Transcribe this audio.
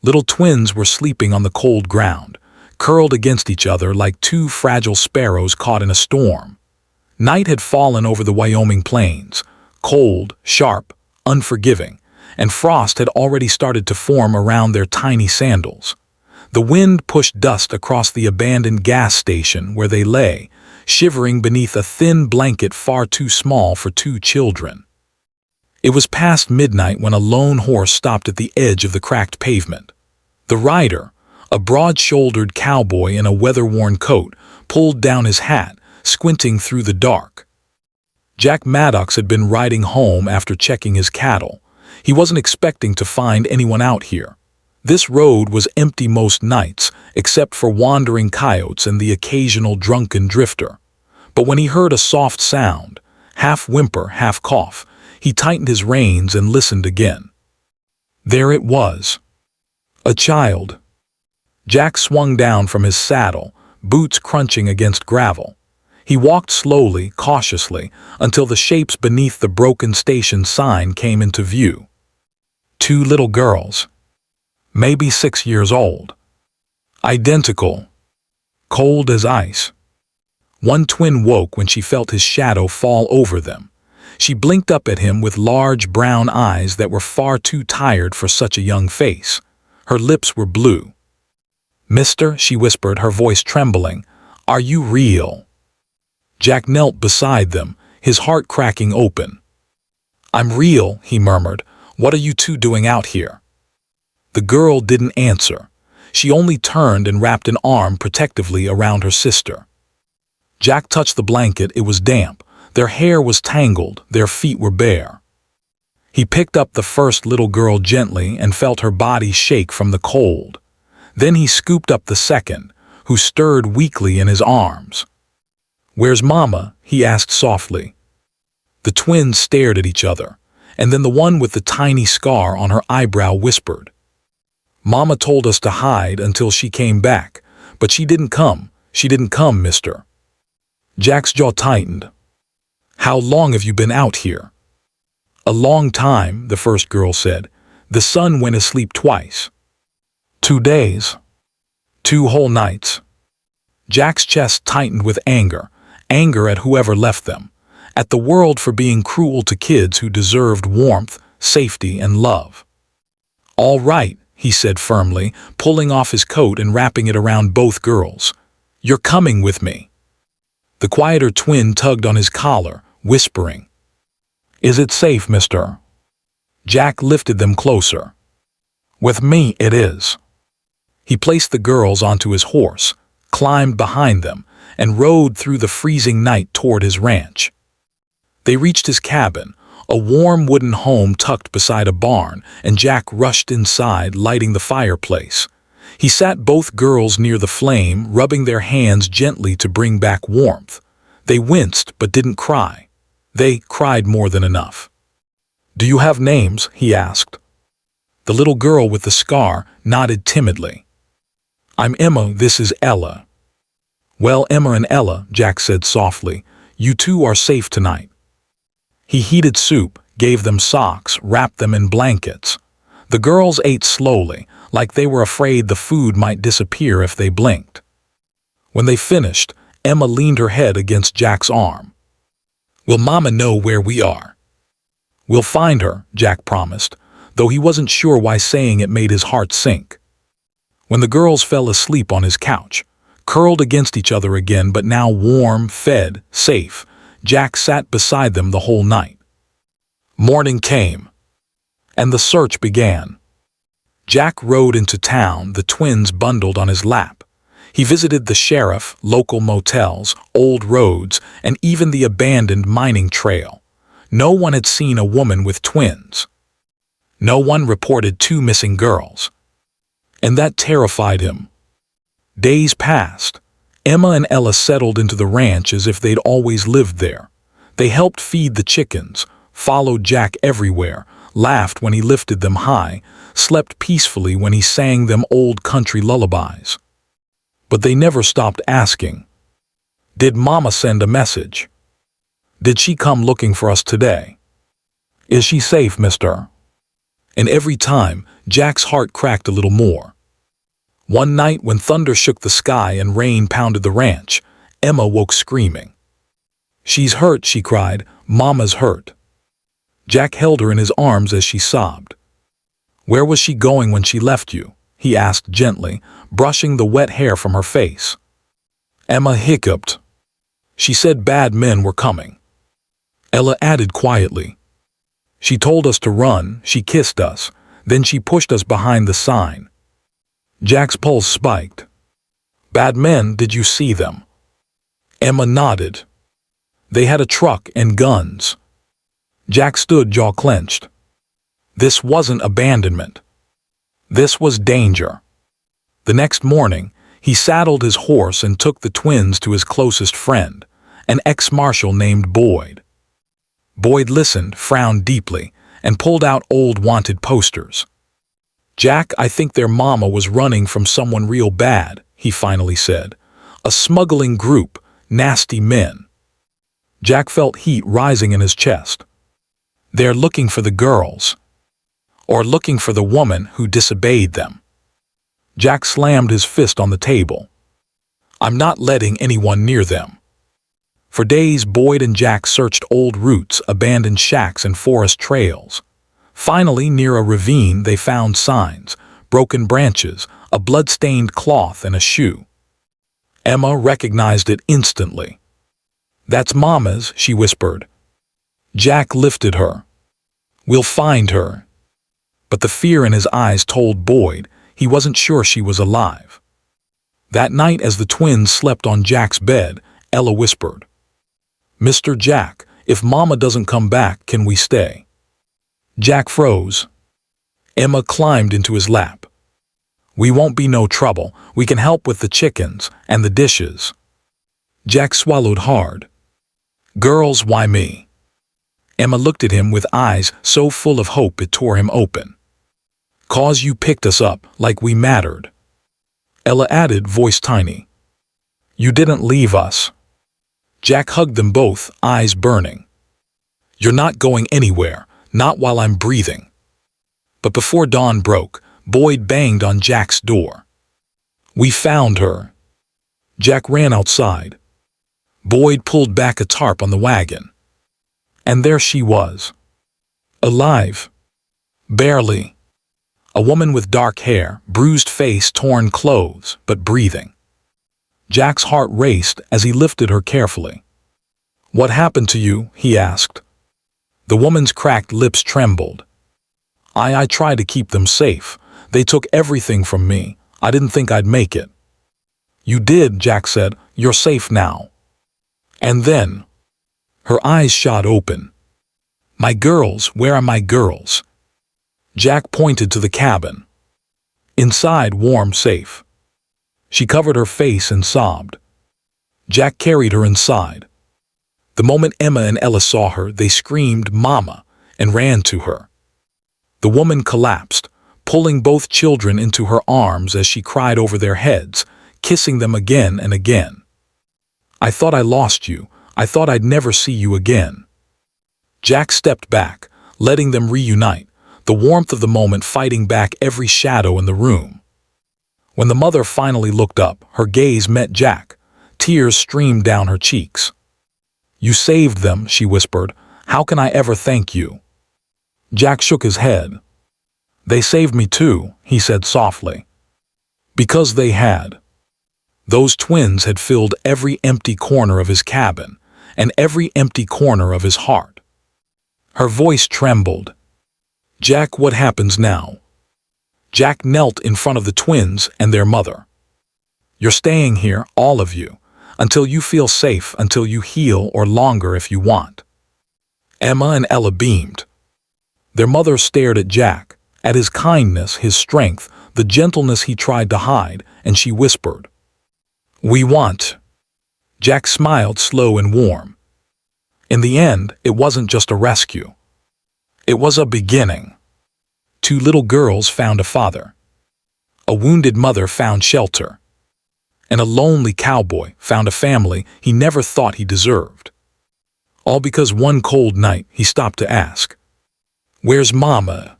Little twins were sleeping on the cold ground, curled against each other like two fragile sparrows caught in a storm. Night had fallen over the Wyoming plains, cold, sharp, unforgiving, and frost had already started to form around their tiny sandals. The wind pushed dust across the abandoned gas station where they lay, shivering beneath a thin blanket far too small for two children. It was past midnight when a lone horse stopped at the edge of the cracked pavement. The rider, a broad-shouldered cowboy in a weather-worn coat, pulled down his hat, squinting through the dark. Jack Maddox had been riding home after checking his cattle. He wasn't expecting to find anyone out here. This road was empty most nights, except for wandering coyotes and the occasional drunken drifter. But when he heard a soft sound, half whimper, half cough, he tightened his reins and listened again. There it was. A child. Jack swung down from his saddle, boots crunching against gravel. He walked slowly, cautiously, until the shapes beneath the broken station sign came into view. Two little girls. Maybe 6 years old. Identical. Cold as ice. One twin woke when she felt his shadow fall over them. She blinked up at him with large brown eyes that were far too tired for such a young face. Her lips were blue. "Mister," she whispered, her voice trembling, "are you real?" Jack knelt beside them, his heart cracking open. "I'm real," he murmured. "What are you two doing out here?" The girl didn't answer. She only turned and wrapped an arm protectively around her sister. Jack touched the blanket. It was damp. Their hair was tangled, their feet were bare. He picked up the first little girl gently and felt her body shake from the cold. Then he scooped up the second, who stirred weakly in his arms. "Where's Mama?" he asked softly. The twins stared at each other, and then the one with the tiny scar on her eyebrow whispered, "Mama told us to hide until she came back, but she didn't come, mister." Jack's jaw tightened. "How long have you been out here?" "A long time," the first girl said. "The sun went asleep twice." 2 days. 2 whole nights. Jack's chest tightened with anger at whoever left them, at the world for being cruel to kids who deserved warmth, safety, and love. "All right," he said firmly, pulling off his coat and wrapping it around both girls. "You're coming with me." The quieter twin tugged on his collar, whispering, "Is it safe, mister?" Jack lifted them closer. "With me, it is." He placed the girls onto his horse, climbed behind them, and rode through the freezing night toward his ranch. They reached his cabin, a warm wooden home tucked beside a barn, and Jack rushed inside, lighting the fireplace. He sat both girls near the flame, rubbing their hands gently to bring back warmth. They winced but didn't cry. They cried more than enough. "Do you have names?" he asked. The little girl with the scar nodded timidly. "I'm Emma, this is Ella." "Well, Emma and Ella," Jack said softly, "you two are safe tonight." He heated soup, gave them socks, wrapped them in blankets. The girls ate slowly, like they were afraid the food might disappear if they blinked. When they finished, Emma leaned her head against Jack's arm. "Will Mama know where we are?" "We'll find her," Jack promised, though he wasn't sure why saying it made his heart sink. When the girls fell asleep on his couch, curled against each other again but now warm, fed, safe, Jack sat beside them the whole night. Morning came, and the search began. Jack rode into town, the twins bundled on his lap. He visited the sheriff, local motels, old roads, and even the abandoned mining trail. No one had seen a woman with twins. No one reported 2 missing girls. And that terrified him. Days passed. Emma and Ella settled into the ranch as if they'd always lived there. They helped feed the chickens, followed Jack everywhere, laughed when he lifted them high, slept peacefully when he sang them old country lullabies. But they never stopped asking, "Did Mama send a message? Did she come looking for us today? Is she safe, mister?" And every time, Jack's heart cracked a little more. One night when thunder shook the sky and rain pounded the ranch, Emma woke screaming. "She's hurt," she cried. "Mama's hurt." Jack held her in his arms as she sobbed. "Where was she going when she left you?" he asked gently, brushing the wet hair from her face. Emma hiccuped. "She said bad men were coming." Ella added quietly. "She told us to run, she kissed us, then she pushed us behind the sign." Jack's pulse spiked. "Bad men, did you see them?" Emma nodded. "They had a truck and guns." Jack stood jaw clenched. This wasn't abandonment. This was danger. The next morning, he saddled his horse and took the twins to his closest friend, an ex-marshal named Boyd. Boyd listened, frowned deeply, and pulled out old wanted posters. "Jack, I think their mama was running from someone real bad," he finally said. "A smuggling group, nasty men." Jack felt heat rising in his chest. "They're looking for the girls. Or looking for the woman who disobeyed them." Jack slammed his fist on the table. "I'm not letting anyone near them." For days, Boyd and Jack searched old routes, abandoned shacks, and forest trails. Finally, near a ravine, they found signs, broken branches, a blood-stained cloth, and a shoe. Emma recognized it instantly. "That's Mama's," she whispered. Jack lifted her. "We'll find her." But the fear in his eyes told Boyd he wasn't sure she was alive. That night, as the twins slept on Jack's bed, Ella whispered, "Mr. Jack, if Mama doesn't come back, can we stay?" Jack froze. Emma climbed into his lap. "We won't be no trouble. We can help with the chickens and the dishes." Jack swallowed hard. "Girls, why me?" Emma looked at him with eyes so full of hope it tore him open. "'Cause you picked us up like we mattered." Ella added, voice tiny. "You didn't leave us." Jack hugged them both, eyes burning. "You're not going anywhere, not while I'm breathing." But before dawn broke, Boyd banged on Jack's door. "We found her." Jack ran outside. Boyd pulled back a tarp on the wagon. And there she was. Alive. Barely. A woman with dark hair, bruised face, torn clothes, but breathing. Jack's heart raced as he lifted her carefully. "What happened to you?" he asked. The woman's cracked lips trembled. I tried to keep them safe. They took everything from me. I didn't think I'd make it." "You did," Jack said. "You're safe now." And then, her eyes shot open. "My girls, where are my girls?" Jack pointed to the cabin. Inside, warm, safe. She covered her face and sobbed. Jack carried her inside. The moment Emma and Ella saw her, they screamed, "Mama," and ran to her. The woman collapsed, pulling both children into her arms as she cried over their heads, kissing them again and again. "I thought I lost you. I thought I'd never see you again." Jack stepped back, letting them reunite, the warmth of the moment fighting back every shadow in the room. When the mother finally looked up, her gaze met Jack. Tears streamed down her cheeks. "You saved them," she whispered. "How can I ever thank you?" Jack shook his head. "They saved me too," he said softly. Because they had. Those twins had filled every empty corner of his cabin and every empty corner of his heart. Her voice trembled. "Jack, what happens now?" Jack knelt in front of the twins and their mother. "You're staying here, all of you, until you feel safe, until you heal, or longer if you want." Emma and Ella beamed. Their mother stared at Jack, at his kindness, his strength, the gentleness he tried to hide, and she whispered, "We want." Jack smiled, slow and warm. In the end, it wasn't just a rescue. It was a beginning. 2 little girls found a father. A wounded mother found shelter. And a lonely cowboy found a family he never thought he deserved. All because one cold night he stopped to ask, "Where's Mama?"